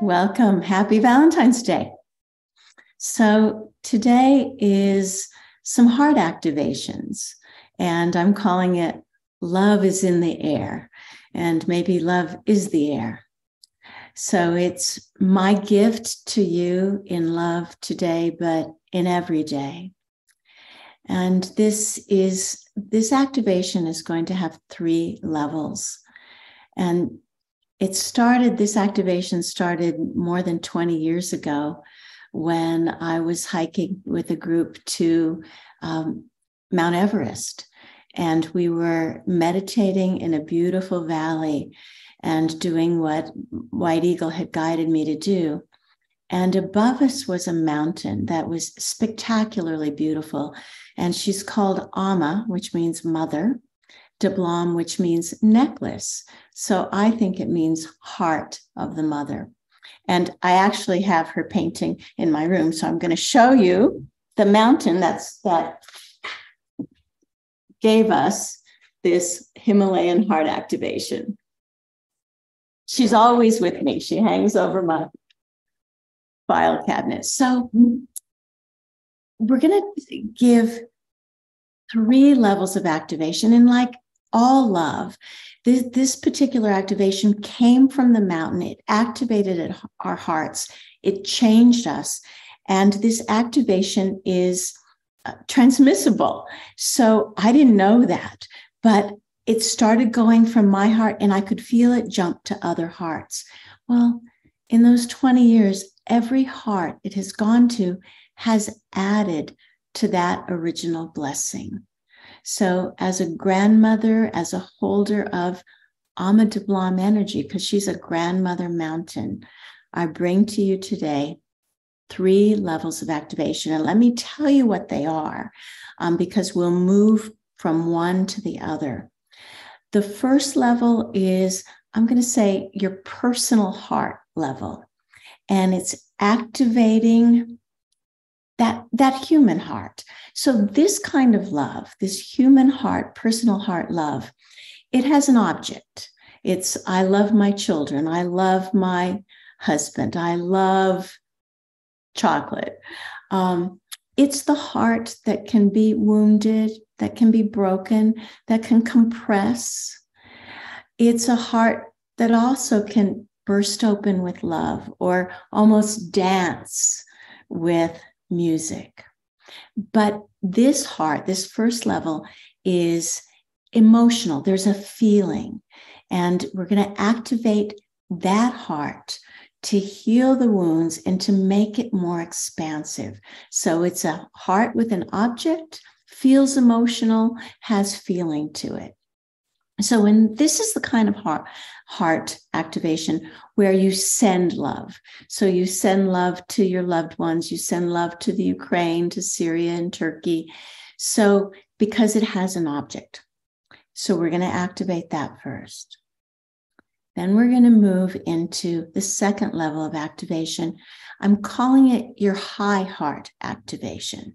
Welcome. Happy Valentine's Day. So today is some heart activations, and I'm calling it Love is in the Air, and maybe love is the air. So it's my gift to you in love today, but in every day. And this activation is going to have 3 levels. And this activation started more than 20 years ago when I was hiking with a group to Mount Everest. And we were meditating in a beautiful valley and doing what White Eagle had guided me to do. And above us was a mountain that was spectacularly beautiful. And she's called Amma, which means mother, Dablom, which means necklace. So I think it means heart of the mother. And I actually have her painting in my room. So I'm going to show you the mountain that gave us this Himalayan heart activation. She's always with me. She hangs over my file cabinet. So we're going to give 3 levels of activation. And like all love, this particular activation came from the mountain. It activated our hearts. It changed us. And this activation is transmissible. So I didn't know that, but it started going from my heart and I could feel it jump to other hearts. Well, in those 20 years, every heart it has gone to has added to that original blessing. So as a grandmother, as a holder of Amma Dablom energy, because she's a grandmother mountain, I bring to you today 3 levels of activation. And let me tell you what they are, because we'll move from one to the other. The first level is, I'm going to say, your personal heart level. And it's activating that human heart. So this kind of love, this human heart, personal heart love, it has an object. It's, I love my children. I love my husband. I love chocolate. It's the heart that can be wounded, that can be broken, that can compress. It's a heart that also can burst open with love or almost dance with music. But this heart, this first level, is emotional. There's a feeling, and we're going to activate that heart to heal the wounds and to make it more expansive. So it's a heart with an object, feels emotional, has feeling to it. So this is the kind of heart activation where you send love. So you send love to your loved ones, you send love to the Ukraine, to Syria and Turkey. So because it has an object. So we're going to activate that first. Then we're going to move into the second level of activation. I'm calling it your high heart activation.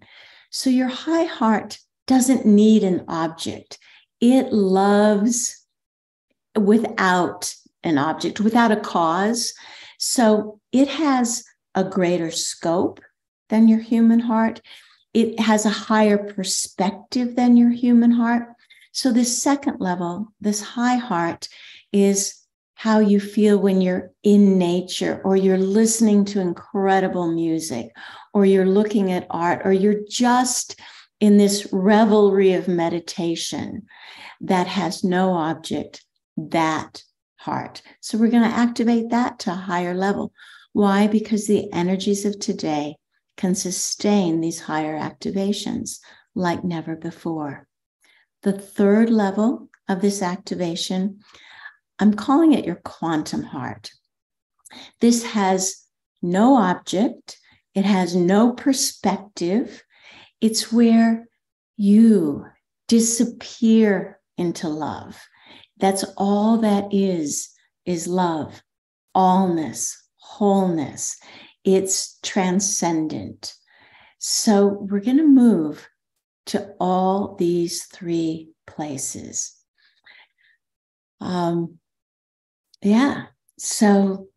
So your high heart doesn't need an object. It loves without an object, without a cause. So it has a greater scope than your human heart. It has a higher perspective than your human heart. So this second level, this high heart, is how you feel when you're in nature, or you're listening to incredible music, or you're looking at art, or you're just in this revelry of meditation that has no object, that heart. So we're going to activate that to a higher level. Why? Because the energies of today can sustain these higher activations like never before. The third level of this activation, I'm calling it your quantum heart. This has no object. It has no perspective. It's where you disappear into love. That's all that is love, allness, wholeness. It's transcendent. So we're going to move to all these 3 places. So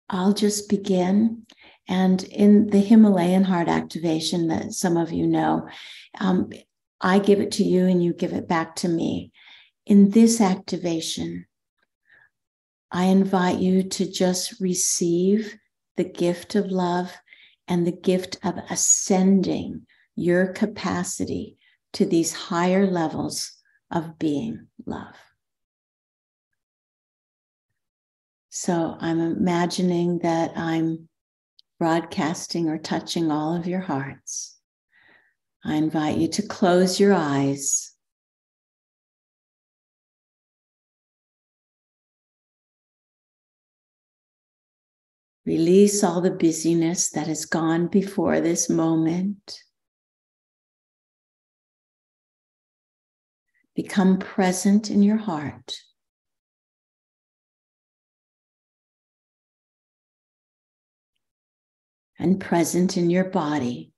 I'll just begin. And in the Himalayan heart activation that some of you know, I give it to you and you give it back to me. In this activation, I invite you to just receive the gift of love and the gift of ascending your capacity to these higher levels of being love. So I'm imagining that I'm broadcasting or touching all of your hearts. I invite you to close your eyes. Release all the busyness that has gone before this moment. Become present in your heart. And present in your body.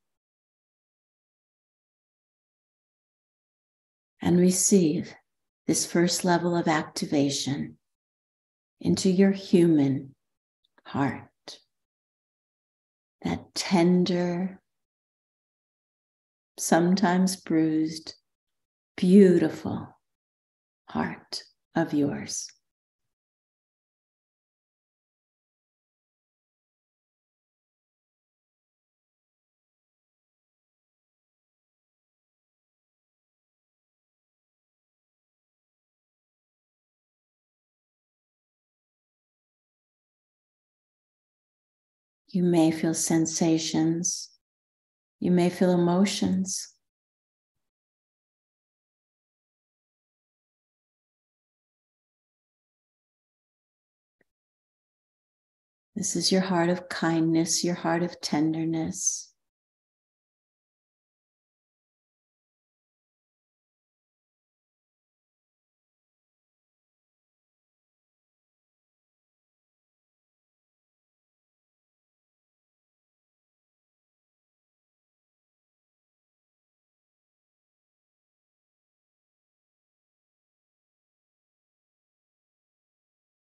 And receive this first level of activation into your human heart. That tender, sometimes bruised, beautiful heart of yours. You may feel sensations. You may feel emotions. This is your heart of kindness, your heart of tenderness.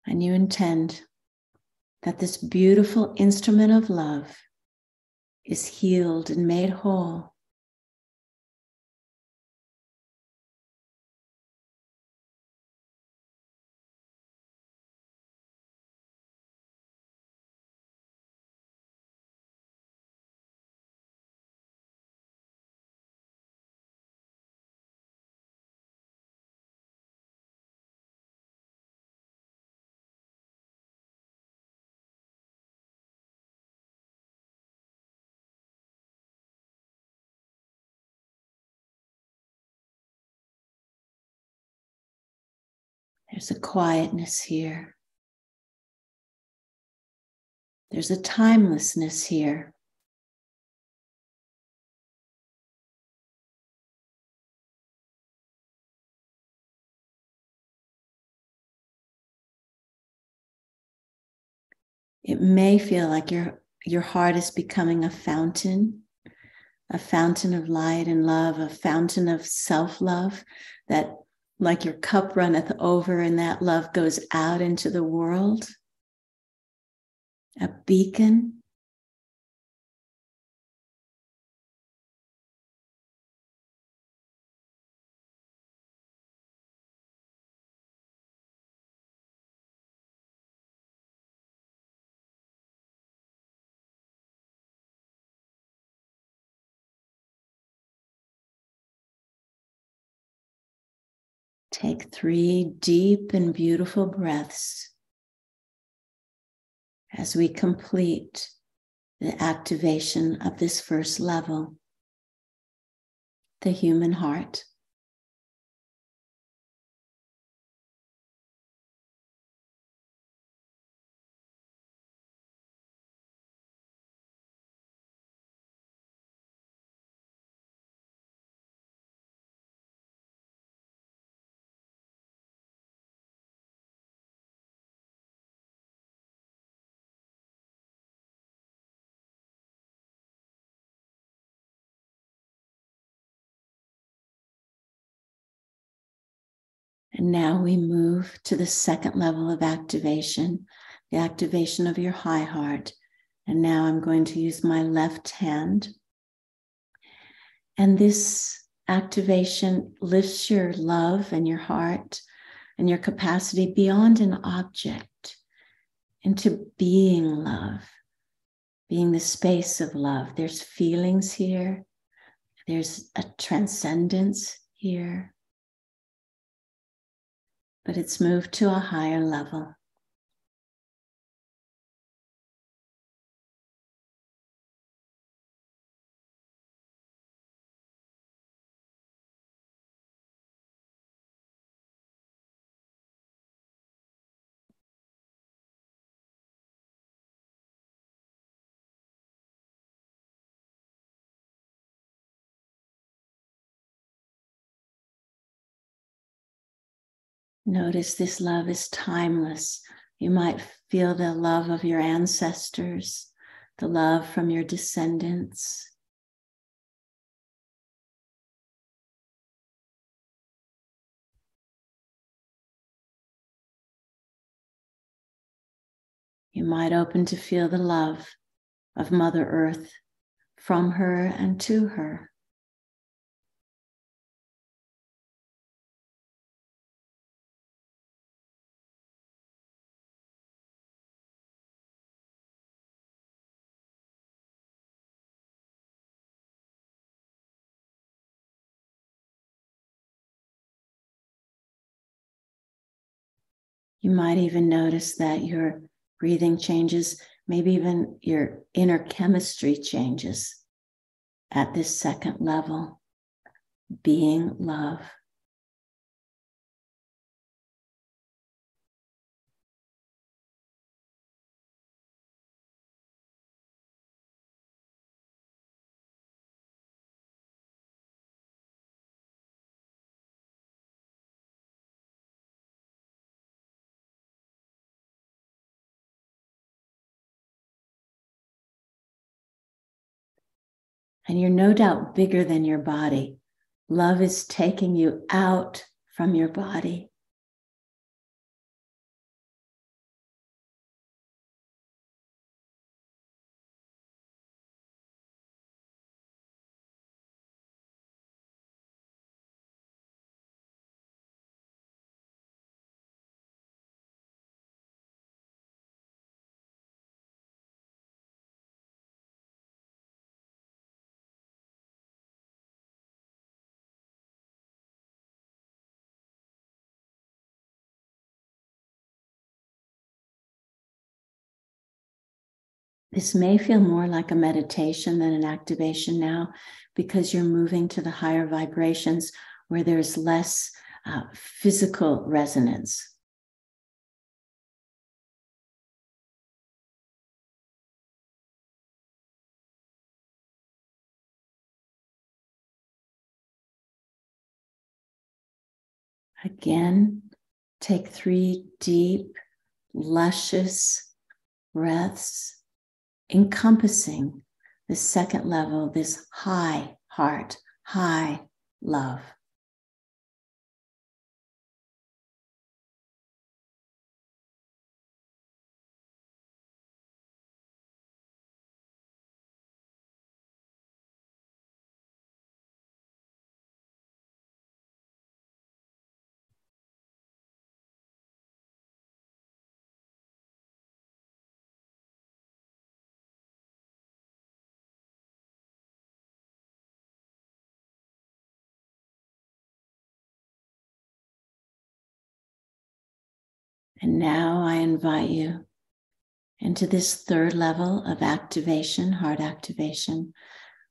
And you intend that this beautiful instrument of love is healed and made whole. There's a quietness here. There's a timelessness here. It may feel like your heart is becoming a fountain of light and love, a fountain of self-love, that like your cup runneth over and that love goes out into the world. A beacon. Take 3 deep and beautiful breaths as we complete the activation of this first level, the human heart. And now we move to the second level of activation, the activation of your high heart. And now I'm going to use my left hand. And this activation lifts your love and your heart and your capacity beyond an object into being love, being the space of love. There's feelings here. There's a transcendence here. But it's moved to a higher level. Notice this love is timeless. You might feel the love of your ancestors, the love from your descendants. You might open to feel the love of Mother Earth from her and to her. You might even notice that your breathing changes, maybe even your inner chemistry changes at this second level, being love. And you're no doubt bigger than your body. Love is taking you out from your body. This may feel more like a meditation than an activation now, because you're moving to the higher vibrations where there's less physical resonance. Again, take 3 deep, luscious breaths, encompassing the second level, this high heart, high love. And now I invite you into this third level of activation, heart activation,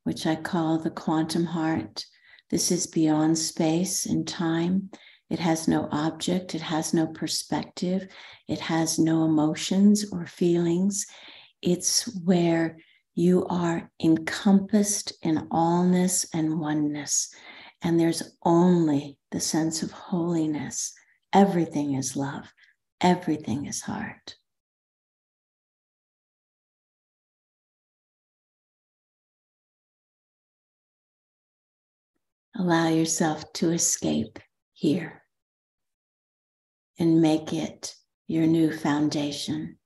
which I call the quantum heart. This is beyond space and time. It has no object. It has no perspective. It has no emotions or feelings. It's where you are encompassed in allness and oneness. And there's only the sense of holiness. Everything is love. Everything is heart. Allow yourself to escape here and make it your new foundation.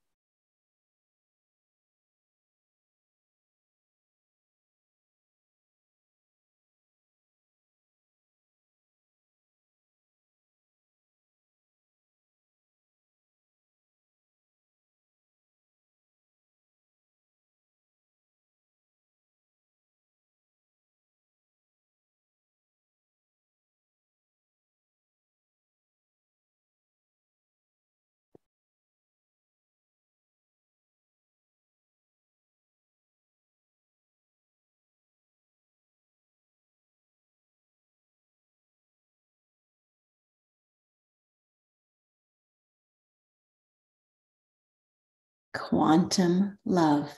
quantum love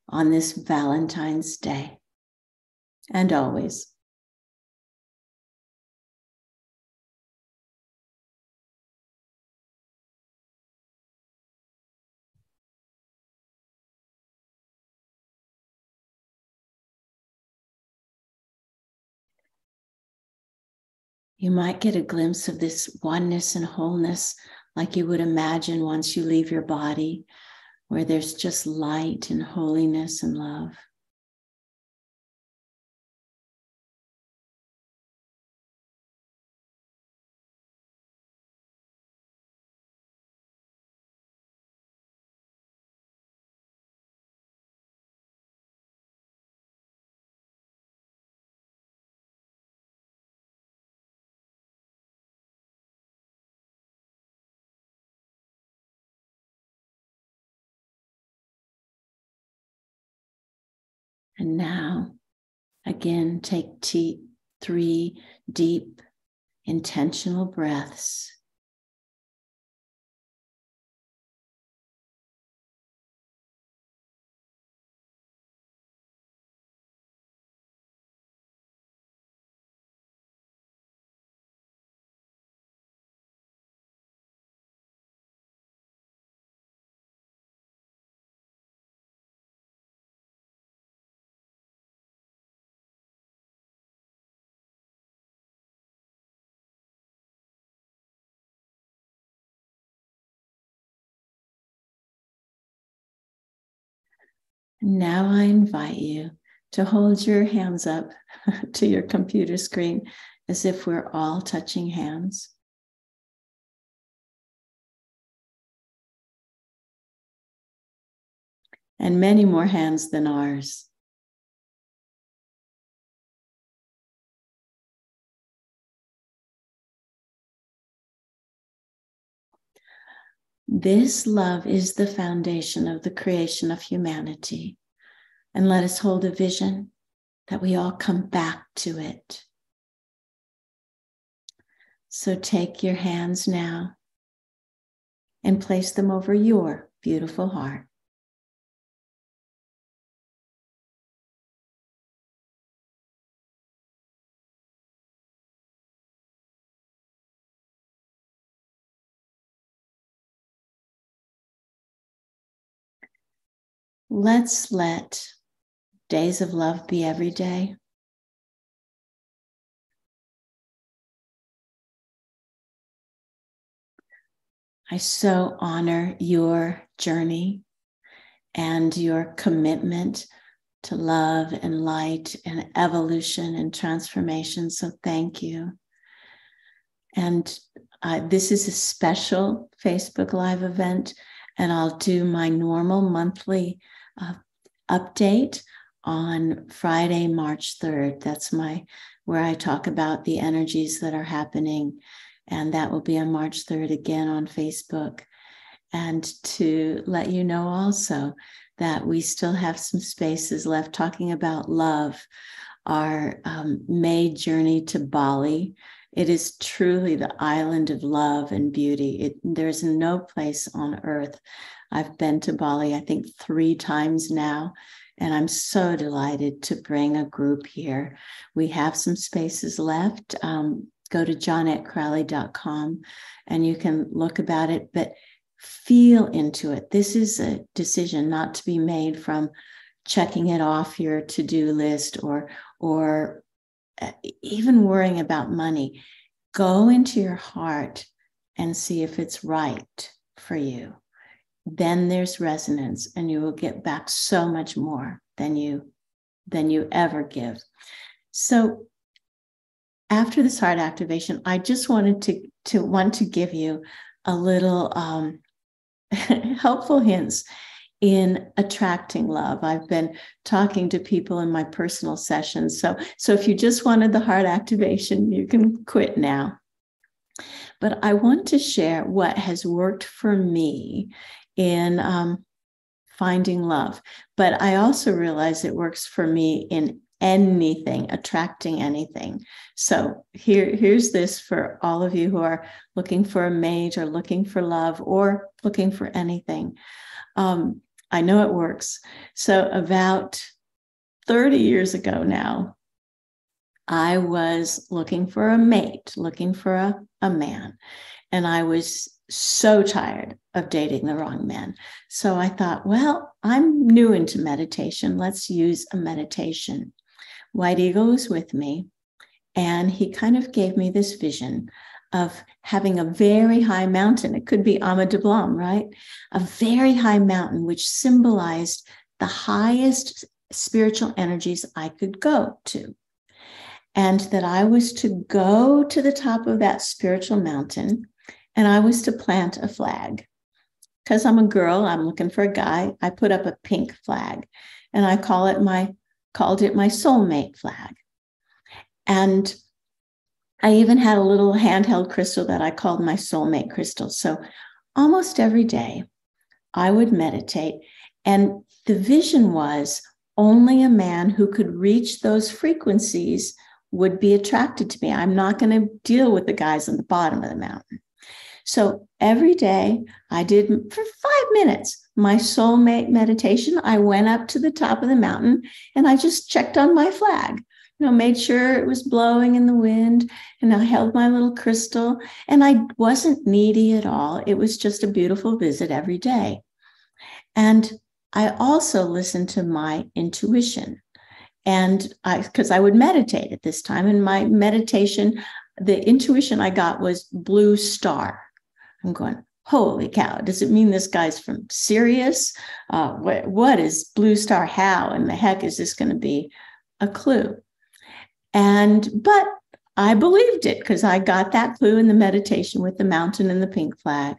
on this Valentine's Day and always. You might get a glimpse of this oneness and wholeness like you would imagine once you leave your body, where there's just light and holiness and love. And now, again, take 3 deep, intentional breaths. Now I invite you to hold your hands up to your computer screen as if we're all touching hands. And many more hands than ours. This love is the foundation of the creation of humanity. And let us hold a vision that we all come back to it. So take your hands now and place them over your beautiful heart. Let's let days of love be every day. I so honor your journey and your commitment to love and light and evolution and transformation. So thank you. And this is a special Facebook Live event, and I'll do my normal monthly update on Friday, March 3rd. That's where I talk about the energies that are happening. And that will be on March 3rd again on Facebook. And to let you know also that we still have some spaces left talking about love, our May journey to Bali. It is truly the island of love and beauty. There's no place on earth. I've been to Bali, I think 3 times now, and I'm so delighted to bring a group here. We have some spaces left. Go to JonetteCrowley.com and you can look about it, but feel into it. This is a decision not to be made from checking it off your to-do list or even worrying about money. Go into your heart and see if it's right for you. Then there's resonance and you will get back so much more than you ever give. So after this heart activation, I just wanted to give you a little helpful hints in attracting love. I've been talking to people in my personal sessions. So if you just wanted the heart activation, you can quit now. But I want to share what has worked for me in finding love. But I also realize it works for me in anything, attracting anything. So here's this for all of you who are looking for a mate or looking for love or looking for anything. I know it works. So about 30 years ago now, I was looking for a mate, looking for a man. And I was so tired of dating the wrong man. So I thought, well, I'm new into meditation. Let's use a meditation. White Eagle was with me, and he kind of gave me this vision of having a very high mountain. It could be Ama de Blanc, right? A very high mountain, which symbolized the highest spiritual energies I could go to. And that I was to go to the top of that spiritual mountain, and I was to plant a flag. Because I'm a girl, I'm looking for a guy. I put up a pink flag, and I called it my soulmate flag. And I even had a little handheld crystal that I called my soulmate crystal. So almost every day I would meditate, and the vision was only a man who could reach those frequencies would be attracted to me. I'm not going to deal with the guys on the bottom of the mountain. So every day I did for 5 minutes my soulmate meditation. I went up to the top of the mountain and I just checked on my flag, made sure it was blowing in the wind, and I held my little crystal, and I wasn't needy at all. It was just a beautiful visit every day. And I also listened to my intuition. And because I would meditate at this time, and my meditation, the intuition I got was blue star. I'm going, holy cow, does it mean this guy's from Sirius? What is blue star? How in the heck is this going to be a clue? But I believed it because I got that clue in the meditation with the mountain and the pink flag.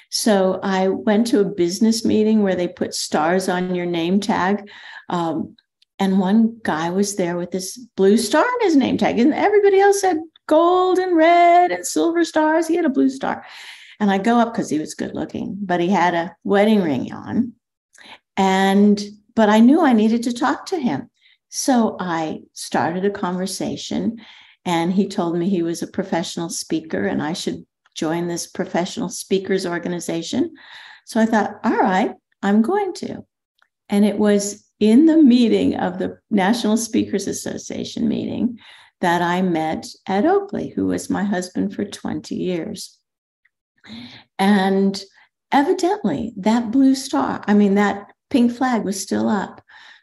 So I went to a business meeting where they put stars on your name tag. And one guy was there with this blue star on his name tag, and everybody else had gold and red and silver stars. He had a blue star. And I go up because he was good looking, but he had a wedding ring on. But I knew I needed to talk to him. So I started a conversation, and he told me he was a professional speaker and I should join this professional speakers organization. So I thought, all right, I'm going to. And it was in the meeting of the National Speakers Association meeting that I met Ed Oakley, who was my husband for 20 years. And evidently that blue star, that pink flag was still up,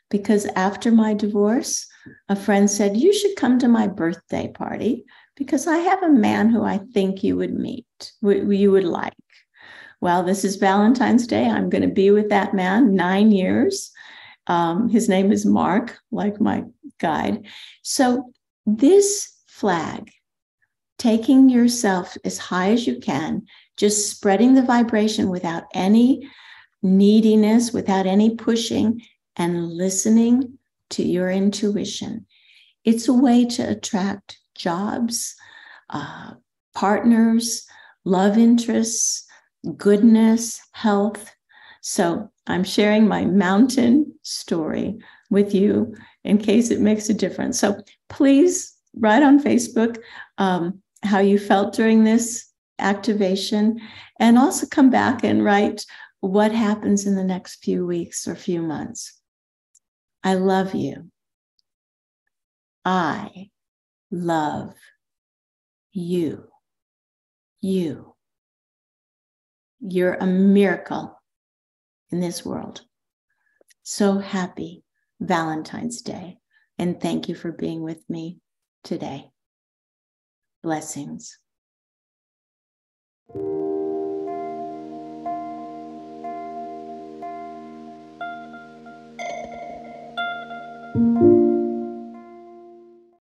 because after my divorce, a friend said, you should come to my birthday party because I have a man who I think you would meet, you would like. Well, this is Valentine's Day. I'm going to be with that man 9 years. His name is Mark, like my guide. So this flag, taking yourself as high as you can, just spreading the vibration without any neediness, without any pushing, and listening to your intuition. It's a way to attract jobs, partners, love interests, goodness, health. So I'm sharing my mountain story with you in case it makes a difference. So please write on Facebook how you felt during this activation, and also come back and write what happens in the next few weeks or few months. I love you. I love you. You're a miracle in this world. So happy Valentine's Day. And thank you for being with me today. Blessings.